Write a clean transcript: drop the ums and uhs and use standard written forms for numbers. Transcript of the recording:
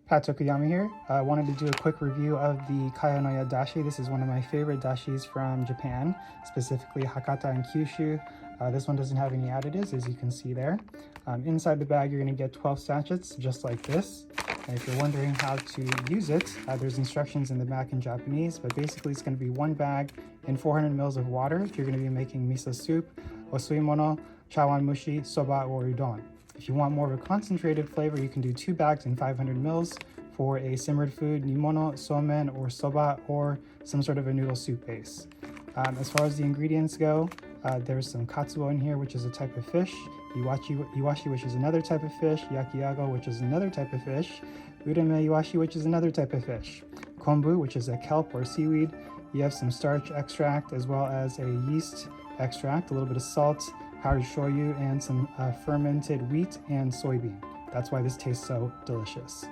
Pat Tokuyama here. I wanted to do a quick review of the Kayanoya Dashi. This is one of my favorite dashis from Japan, specifically Hakata and Kyushu. This one doesn't have any additives, as you can see there. Inside the bag, you're going to get 12 sachets, just like this. And if you're wondering how to use it, there's instructions in the back in Japanese, but basically it's going to be one bag in 400 mils of water if you're going to be making miso soup, osuimono, chawan mushi, soba, or udon. If you want more of a concentrated flavor, you can do 2 bags in 500 mils for a simmered food, nimono, somen, or soba, or some sort of a noodle soup base. As far as the ingredients go, there's some katsuo in here, which is a type of fish, iwashi, which is another type of fish, yakiago, which is another type of fish, ureme iwashi, which is another type of fish, kombu, which is a kelp or seaweed. You have some starch extract, as well as a yeast extract, a little bit of salt, powdered shoyu, and some fermented wheat and soybean. That's why this tastes so delicious.